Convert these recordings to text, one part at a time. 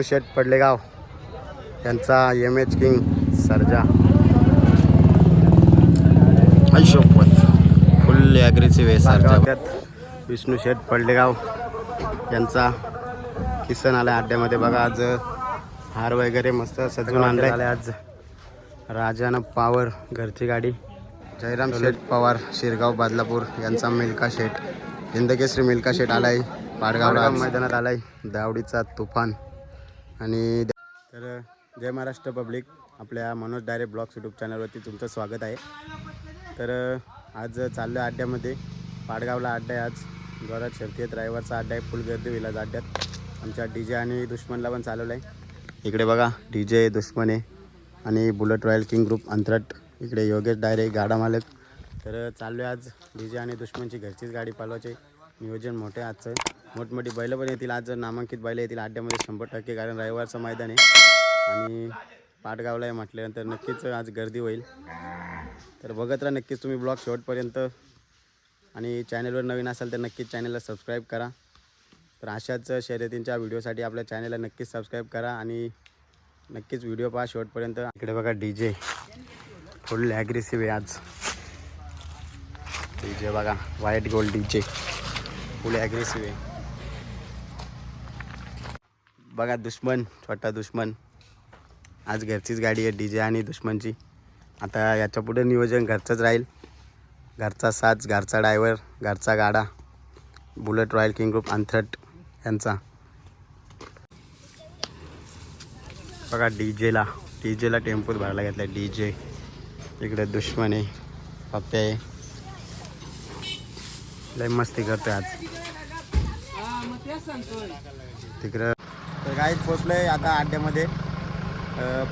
शेट पडलेगाव यांचा MH. King Sarja शोपत full aggressive आहे सर्जा. विष्णू शेट पडलेगाव यांचा किसन आला अड्ड्यामध्ये. बघा आज हार वगैरे मस्त सजून आणले. आज राजानं पावर घरची गाडी. जयराम शेठ पवार शिरगाव बादलापूर यांचा मिल्का शेठ हिंदकेसरी मिल्का शेठ आलाय पाडगावला मैदानात आलाय. दावडीचा तुफान. आणि तर जय महाराष्ट्र पब्लिक, आपल्या मनोज डायरेक्ट ब्लॉग्स यूट्यूब चॅनलवरती तुमचं स्वागत आहे. तर आज चाललो आहे अड्ड्यामध्ये. पाडगावला अड्डा आहे आज. जोरात शर्ती आहेत. ड्रायव्हरचा अड्डा आहे. फुल गर्दी होईल आज अड्ड्यात. आमच्या DJ आणि दुश्मनला पण चालवलं आहे. इकडे बघा DJ दुश्मन आहे आणि बुलेट रॉयल किंग ग्रुप अंतरट. इकडे योगेश डायरे गाडा मालक. तर चाललो आहे आज DJ आणि दुश्मनची घरचीच गाडी पालवायची. नियोजन मोठे आजचं. मोठमोठी बैलं पण येतील आज. नामांकित बैलं येतील अड्ड्यामध्ये 100%, कारण रविवारचं मैदान आहे आणि पाटगावला आहे म्हटल्यानंतर नक्कीच आज गर्दी होईल. तर बघत राहा नक्कीच तुम्ही ब्लॉग शेवटपर्यंत. आणि चॅनलवर नवीन असाल तर नक्कीच चॅनलला सबस्क्राईब करा. तर अशाच शर्यतींच्या व्हिडिओसाठी आपल्या चॅनलला नक्कीच सबस्क्राईब करा आणि नक्कीच व्हिडिओ पहा शेवटपर्यंत. इकडे बघा DJ फुल ॲग्रेसिव्ह आहे आज. DJ बघा व्हाईट गोल्ड DJ फुल ॲग्रेसिव्ह आहे. बघा दुश्मन, छोटा दुश्मन. आज घरचीच गाडी आहे DJ आणि दुश्मनची. आता याच्या पुढे नियोजन घरचंच राहील. घरचा साज, घरचा ड्रायव्हर, घरचा गाडा. बुलेट रॉयल किंग ग्रुप अंतरट यांचा. बघा डीजेला टेम्पोत भरायला घेतला आहे DJ. इकडे दुश्मन आहे, पप्प्या आहे. लय मस्ती करतोय आज तिकडं. तर काहीच पोचलोय आता अड्ड्यामध्ये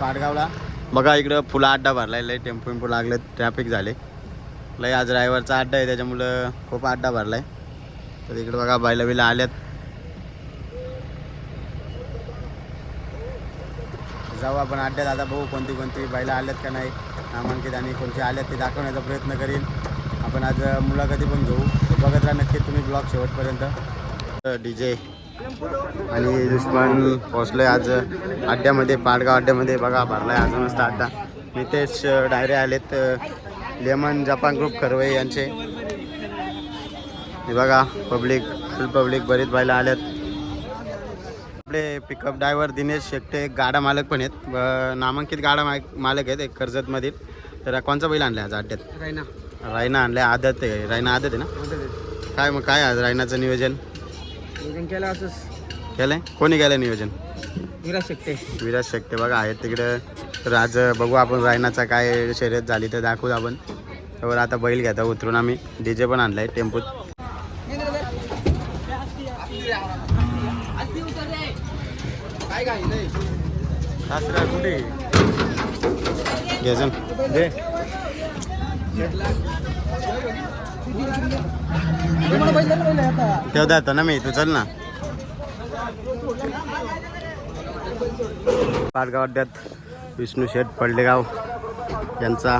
पाडगावला. बघा इकडं फुला अड्डा भरलाय. लय टेम्पो लागले, ट्रॅफिक झाले लय. आज ड्रायव्हरचा अड्डा आहे त्याच्यामुळं खूप अड्डा भरलाय. तर इकडं बघा बैला आल्यात. जाऊ आपण अड्ड्यात. आता बघू कोणती बैला आल्यात का नाही नामांकित आणि कोणते आल्यात ते दाखवण्याचा प्रयत्न करीन. आपण आज मुलाखती पण घेऊ. बघत राहा नक्की तुम्ही ब्लॉग शेवटपर्यंत. DJ आणि दुश्मन पोचलोय आज अड्ड्यामध्ये. पाडगाव अड्ड्यामध्ये बघा भरलाय आज मस्त अड्डा. नितेश डायरे आलेत. लेमन जपान ग्रुप खरवई यांचे. हे बघा पब्लिक, फुल पब्लिक बरीच बैला आल्यात. आपले पिकअप ड्रायव्हर दिनेश शेट्टे गाडा मालक पण आहेत. नामांकित गाडा मालक आहेत एक कर्जतमधील. तर कोणचा बैल आणला आज अड्ड्यात? रायना आणलाय. आदत आहे. रायना आदत आहे ना? काय मग काय आज रायनाचं नियोजन केलं? असंच केलंय. कोणी केलं नियोजन? विराज शेट्टे बघा आहेत तिकडं. तर आज बघू आपण रायनाचा काय शर्यत झाली तर दाखवू आपण. त्यावर आता बैल घेता उतरून आम्ही. DJ पण आणलाय टेम्पोत. कुठे घ्यायचं दे. ठेवता येतं ना मी, तू चल ना. पाडगाव अड्ड्यात विष्णू शेठ पडलेगाव यांचा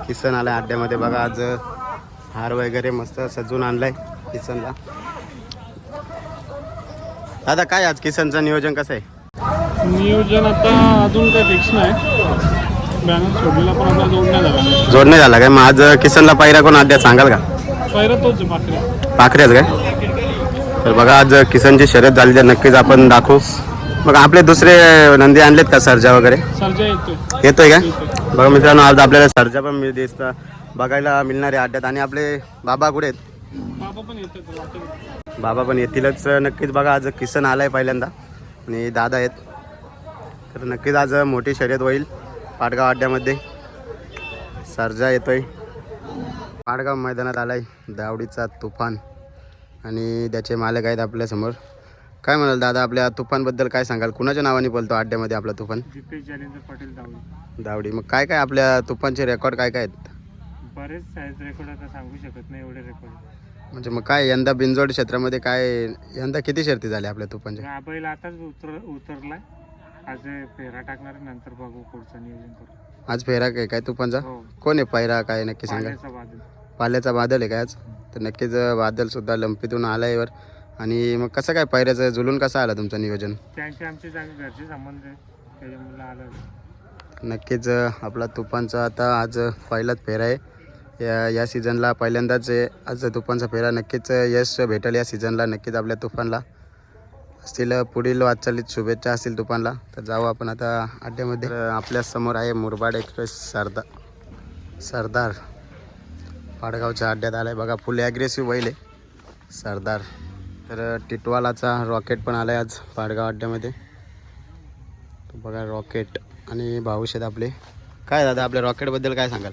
किसन आलाय अड्ड्यामध्ये. बघा आज हार वगैरे मस्त सजून आणलाय किसनला. दादा काय आज किसनचं नियोजन कसं आहे? नियोजन आता अजून काही फिक्स नाही. बॅनर सोडलेला पण आता जोडणे झाला काय? मग आज किसनला पायरा कोण अड्ड्यात सांगाल का? पहिला तोच पाखऱ्याच काय? तर बघा आज किसनची शर्यत झाली तर नक्कीच आपण दाखवू. मग आपले दुसरे नंदी आणलेत का? सर्जा वगैरे सर्जा येतोय का? बघा मित्रांनो आज आपल्याला सर्जा पण दिसतं बघायला मिळणार आहे अड्ड्यात. आणि आपले बाबा कुठे आहेत? बाबा पण येतीलच नक्कीच. बघा आज किसन आलाय पहिल्यांदा आणि दादा आहेत. तर नक्कीच आज मोठी शर्यत होईल पाडगाव अड्ड्यामध्ये. सर्जा येतोय. पाडगाव मैदानात आलाय दावडीचा तुफान आणि त्याचे मालक आहेत आपल्यासमोर. काय म्हणाल दादा आपल्या तुफानबद्दल काय सांगाल? कुणाच्या नावाने बोलतो अड्ड्यामध्ये आपला तुफान? दावडी. मग काय काय आपल्या तुफानचे रेकॉर्ड काय काय आहेत? बरेच रेकॉर्ड आता सांगू शकत नाही एवढे रेकॉर्ड. म्हणजे मग काय यंदा बिनजोड क्षेत्रामध्ये काय यंदा किती शर्ती झाल्या आपल्या तुफानच्या? बैल आताच उतरलाय. आज फेरा टाकणार, नंतर बघू पुढचं नियोजन करू. आज फेरा काय तुफानचा? कोण आहे पायरा काय नक्की सांगा. पाल्याचा बादल आहे काय आज? तर नक्कीच बादल सुद्धा लंपीतून आल्यावर आणि मग कसं काय पायऱ्याचं जुलून कसं आलं तुमचं नियोजन? त्यांचे आमचे घरचे संबंध आहे त्याच्यामुळे आलं. नक्कीच आपला तुफानचा आता आज पहिलाच फेरा आहे या सीझनला पहिल्यांदाच आहे आज तुफानचा फेरा. नक्कीच यश भेटेल या सीझनला नक्कीच आपल्या तुफानला. असतील पुढील वाटचालीत शुभेच्छा असतील तुफानला. तर जाऊ आपण आता अड्ड्यामध्ये. आपल्यासमोर आहे मुरबाड एक्सप्रेस सरदार पाडगावच्या अड्ड्यात आला आहे बघा. फुल ॲग्रेसिव्ह बैल आहे सरदार. तर टिटवालाचा रॉकेट पण आला आहे आज पाडगाव अड्ड्यामध्ये. तो बघा रॉकेट आणि भाऊशेत आपले. काय दादा आपल्या रॉकेटबद्दल काय सांगाल?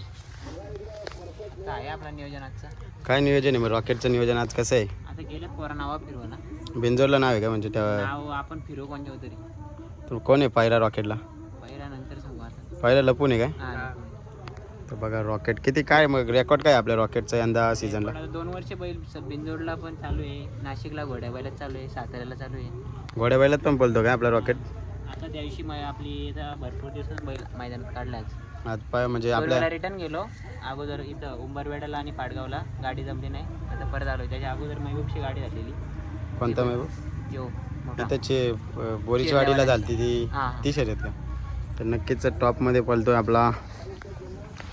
काय आपला नियोजन आजचा? काय नियोजन आहे मग रॉकेटचं नियोजन आज कसं आहे? आता गेल्या पोरा नावा फिरवा ना. बिंजोरला नाव आहे का म्हणजे नाव आपण फिरवू कोणत्या तरी. तो कोण आहे पायरा रॉकेटला? पहिला नंतर सांगू आता. पायरा लपून आहे काय? हा. तर बघा रॉकेट किती काय मग रेकॉर्ड काय आपल्या रॉकेटचा यंदा सीझनला? आता 2 वर्ष बैल बिंदोडला पण चालू आहे, नाशिकला घोड्या बैलात चालू आहे, साताऱ्याला चालू आहे. घोड्या बैलात पण बोलतो काय आपला रॉकेट? आता त्या दिवशी आपली इथं भरपूर दिवसात बैल मैदानात काढला आज पाय म्हणजे आपल्या रिटर्न गेलो. अगोदर इथं उंबरवेड्याला आणि पाडगावला गाडी जमली नाही. आता परत आलो. त्याच्या अगोदर महबूबची गाडी झालेली. कोणता महबूब? यो मोठा. त्याची बोरीची वाडीला झालती हां. ती शर्यत का? तर नक्कीच टॉपमध्ये पळतोय आपला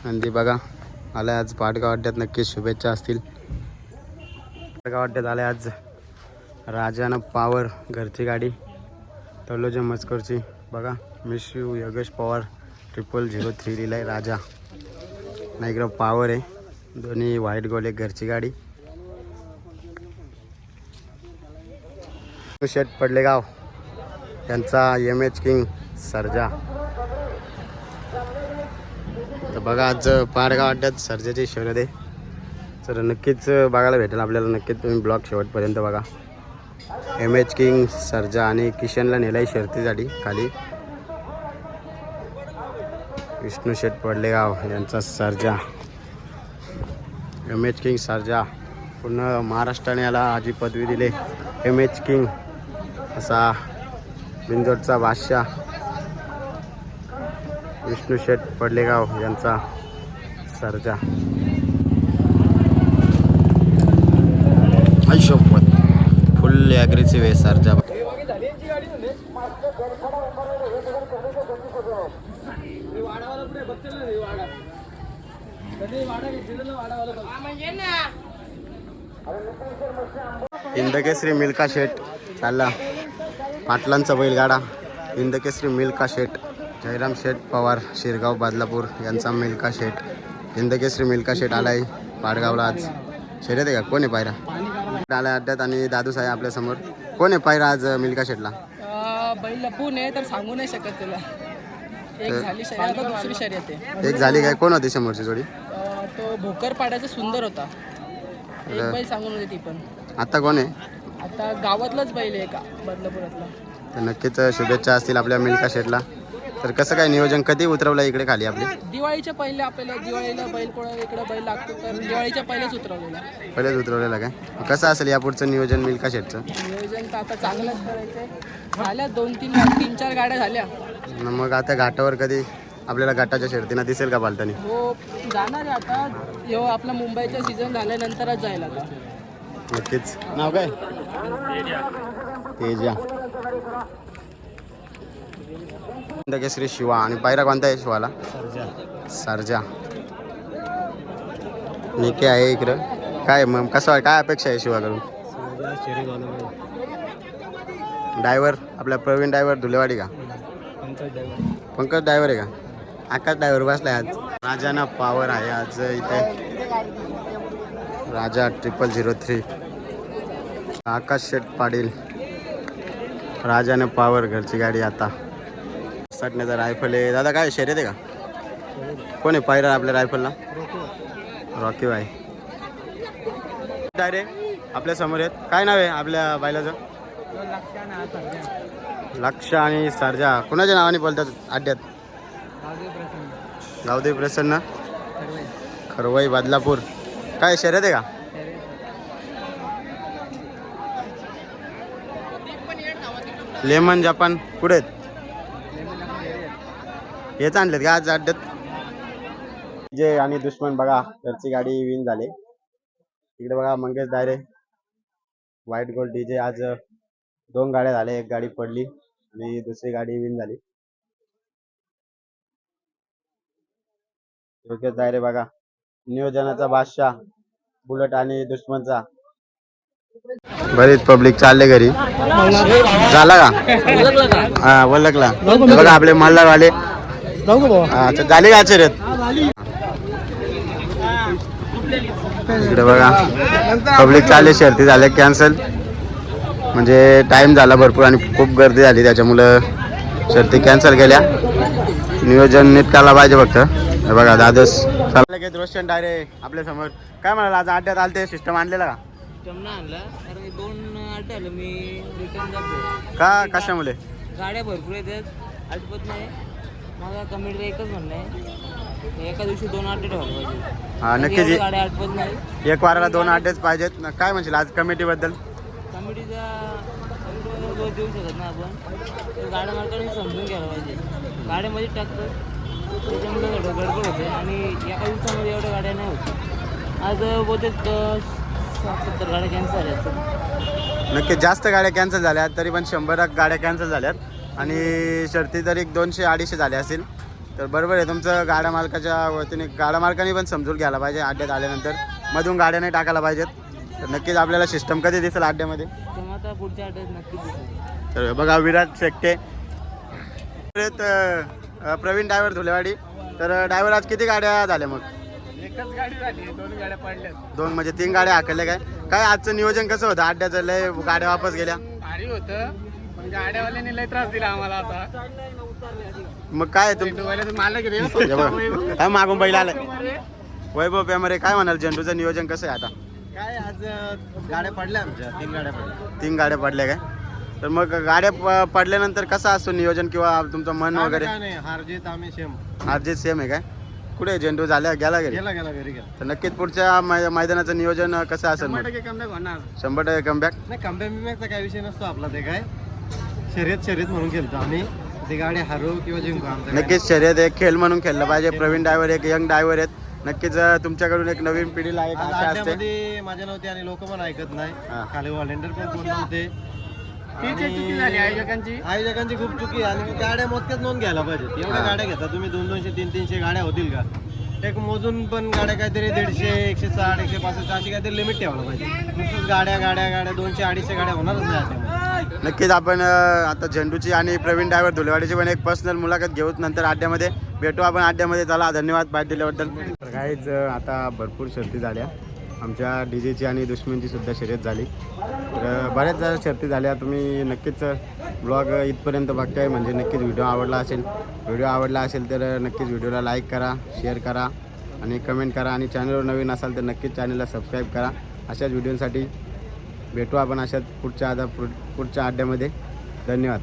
नंदी बघा. आला आज पाडगाव अड्ड्यात. नक्कीच शुभेच्छा असतील. पाडगाव अड्ड्यात आल्या आज राजानं पावर घरची गाडी तलोजा मस्करची बघा. मिशू योगेश पवार 0003 लिहिलाय राजा. नाईकराव पावर आहे. दोन्ही व्हाईट गोल एक घरची गाडी. शेट पडलेगाव यांचा MH किंग सर्जा. तर बघा आज पाडगाव अड्ड्यात सर्जाची शर्यत आहे. तर नक्कीच बघायला भेटेल आपल्याला. नक्कीच तुम्ही ब्लॉग शेवटपर्यंत बघा. MH किंग सर्जा आणि किशनला नेलाय शर्यतीसाठी खाली. विष्णू शेट पडलेगाव यांचा सर्जा. MH king Sarja. पूर्ण महाराष्ट्राने याला आजी पदवी दिली MH किंग असा. बिंजोडचा बादशाह विष्णू शेट पडलेगाव यांचा सर्जा. आयुष्यपत फुल ॲग्रेसिव्ह आहे सर्जा. हिंदकेसरी मिल्का शेट चालला. पाटलांचा बैलगाडा हिंदकेसरी मिल्का शेट. जयराम शेठ पवार शिरगाव बदलापूर यांचा मिल्का शेट. हिंदकेसरी मिल्का शेट आलाय पाडगावला आज. शर्यत आहे का? कोण आहे पायरा? आलाय अड्ड्यात आणि दादू साहेब आपल्या समोर. कोण आहे पायरा आज मिल्का शेटला? बैल लपून आहे तर सांगू नाही शकत तुला. एक झाली शर्यत, आता दुसरी शर्यत आहे. एक झाली काय? कोण होती समोरची जोडी? तो भोकर पाड्याचा सुंदर होता. एक बैल सांगून होती ती पण. आता कोण आहे? आता गावातलाच बैल आहे का बदलापुरातला. तर नक्कीच शुभेच्छा असतील आपल्या मिल्का शेटला. तर कसं काय नियोजन कधी उतरवलं इकडे खाली आपली? दिवाळीच्या पहिले आपल्याला दिवाळीला बैल कोणा इकडे बैल लागतो तर दिवाळीच्या पहिलेच उतरवलेला. पहिलेच उतरवलेलं काय? कसं असेल या पुढचं नियोजन मिल्का शेटचं? नियोजन तर आता चांगलंच करायचंय. झाल्या 2-3-4 गाड्या झाल्या. मग आता घाटावर कधी आपल्याला घाटाच्या शर्यतीनं दिसेल का पालतानी? हो जाणार आहे आता. यो आपला मुंबईचा सीझन झाल्यानंतरच जाईल आता. नक्कीच. नाव काय? तेजा. हिंदकेसरी शिवा. आणि पायरा कोणता आहे शिवाला? सर्जा. निके आहे इकडं. काय मग कसं काय अपेक्षा आहे शिवाकडून? ड्रायव्हर आपला प्रवीण ड्रायव्हर धुलेवाडी का? पंकज ड्रायव्हर आहे का? आकाश ड्रायव्हर बसलाय आज. राजाना पावर आहे आज इथे. राजा 0003. आकाश शेठ पाटील. राजाने पावर घरची गाडी आता. साठण्याचा रायफल आहे. दादा काय शर्यत आहे का? कोण आहे पायरा आपल्या रायफलला? रॉकी भाई. डायरेक्ट आपल्या समोर आहेत. काय नाव आहे आपल्या बैलाचं? लक्ष आणि सर्जा. कुणाच्या नावाने बोलतात अड्ड्यात? गावदेव प्रसन्न खरवई बदलापूर. काय शर्यत आहे का? लेमन जपान कुठे आहेत? हेच आणलेत का आज अड्ड्यात? जे आणि दुश्मन बघा घरची गाडी विन झाले. इकडे बघा मंगेश दायरे व्हाईट गोल्ड DJ आज 2 गाड्या झाल्या, एक गाडी पडली आणि दुसरी गाडी विन झाली. योग्य जाय रे बघा, नियोजनाचा बादशाह बुलेट आणि दुश्मनचा. बरीच पब्लिक चालले घरी. झाला का? हा वलकला बघा आपले मल्हारवाले. अच्छा झाली का शर्यत? इकडे बघा पब्लिक चालले, शर्ती झाल्या कॅन्सल. म्हणजे टाइम झाला भरपूर आणि खूप गर्दी झाली, त्याच्यामुळं शर्ती कॅन्सल केल्या. नियोजन नीट करायला पाहिजे फक्त. हे बघा दादस चाललं रोशन डायरेक्ट आपल्या समोर. काय म्हणाला आज अड्ड्यात आलते, सिस्टम आणलेला का? आणला कारण 2 अड्डे आले, मी रिटर्न जातो का कशामुळे? गाड्या भरपूर येतात, अडपत नाही. माझा कमिटीला एकच म्हणणं आहे, एका दिवशी 2 अड्डे ठेवायला पाहिजे. हा नक्कीच, गाड्या अडपत नाही. एक वाराला 2 अड्डेच पाहिजेत. काय म्हणशील आज कमिटीबद्दल? कमिटीचा दोष देऊ शकत ना आपण, तर गाड्या मालकाने समजून घ्यायला पाहिजे. गाड्यामध्ये टाकतात त्याच्यामुळे थोडं गडबड होते आणि एका दिवसामध्ये एवढ्या गाड्या नाही होत. आज बहुतेक 60-70 गाड्या कॅन्सल झाल्या. नक्की जास्त गाड्या कॅन्सल झाल्या, तरी पण 100 गाड्या कॅन्सल झाल्यात आणि शर्ती तरी 200-250 झाल्या असतील. तर बरोबर आहे तुमचं. गाड्या मालकाच्या वतीने गाड्या मालकाने पण समजून घ्यायला पाहिजे, अड्ड्यात आल्यानंतर मधून गाड्या नाही टाकायला पाहिजेत. तर नक्कीच आपल्याला सिस्टम कधी दिसेल अड्ड्यामध्ये? तेव्हा आता पुढच्या अड्ड्यात नक्कीच दिसेल. तर बघा विराट शेट्टे, प्रवीण ड्रायव्हर धुलेवाडी. तर ड्रायव्हर आज किती गाड्या झाल्या मग? एकच गाडी झाली, 2 गाड्या पडल्या. 2 म्हणजे 3 गाड्या हाकलल्या. काय आजचं नियोजन कसं होतं? अड्ड्याचं लय गाड्या वापस गेल्या. भारी होतं, पण गाड्यावाल्याने लय त्रास दिला आम्हाला. आता मग काय मालक रे काय मागून बैल आलाय वैभव पेमरे. काय म्हणाल झेंडूचं नियोजन कसं आहे आता? काय आज गाड्या पडल्या आमच्या, 3 गाड्या पडल्या. 3 गाड्या पडल्या काय? तर मग गाड्या पडल्यानंतर कसं असतो नियोजन किंवा तुमचं मन वगैरे? काय नाही, हार जीत आम्ही सेम. अर्जित सेम आहे काय? कुठे झेंडू झाल्या गेला घरी? गेला घरी गेला. तर नक्कीच पुढच्या मैदानाचं नियोजन कसं असेल मग? 100% कमबॅक होणार. 100% कमबॅक. नाही, कमबॅकचा काय विषय नसतो आपला. ते काय शर्यत म्हणून खेळतो आम्ही. ते गाडी हारू किंवा जिंकू आमचं नक्कीच शर्यत एक खेळ म्हणून खेळलं पाहिजे. प्रवीण ड्रायव्हर एक यंग ड्रायव्हर आहेत. नक्कीच तुमच्याकडून एक नवीन पिढीला एक आशा असते. अड्ड्यामध्ये माझ्या नव्हती आणि लोक पण ऐकत नाही. हा. खाली व्हॉलेंटियर पण कोण नव्हते. ती चुकी झाली आयोजकांची खूप चुकी. आणि गाड्या मोजक्याच नोंद घ्यायला पाहिजे. एवढ्या गाड्या घेता तुम्ही, 200, 300 गाड्या होतील का? एक मोजून पण गाड्या काहीतरी 150, 160, 165 अशी काहीतरी लिमिट ठेवायला पाहिजे. नुसतं गाड्या 200-250 गाड्या होणारच नाही. नक्कीच आपण आता झेंडूची आणि प्रवीण ड्रायव्हर धुलेवाडीची पण एक पर्सनल मुलाखत घेऊ, नंतर अड्ड्यामध्ये भेटू आपण. अड्ड्यामध्ये चला, धन्यवाद बाहेर दिल्याबद्दल. काहीच आता भरपूर शर्ती झाल्या आमच्या डीजेची आणि दुश्मनची सुद्धा शर्यत झाली. तर बऱ्याच शर्ती झाल्या. तुम्ही नक्कीच ब्लॉग इथपर्यंत बघताय म्हणजे नक्कीच व्हिडिओ आवडला असेल तर नक्कीच व्हिडिओला लाईक करा, शेअर करा आणि कमेंट करा. आणि चॅनलवर नवीन असाल तर नक्कीच चॅनलला सबस्क्राईब करा. अशाच व्हिडिओसाठी भेटू आपण अशाच पुढच्या अड्ड्यामध्ये. धन्यवाद.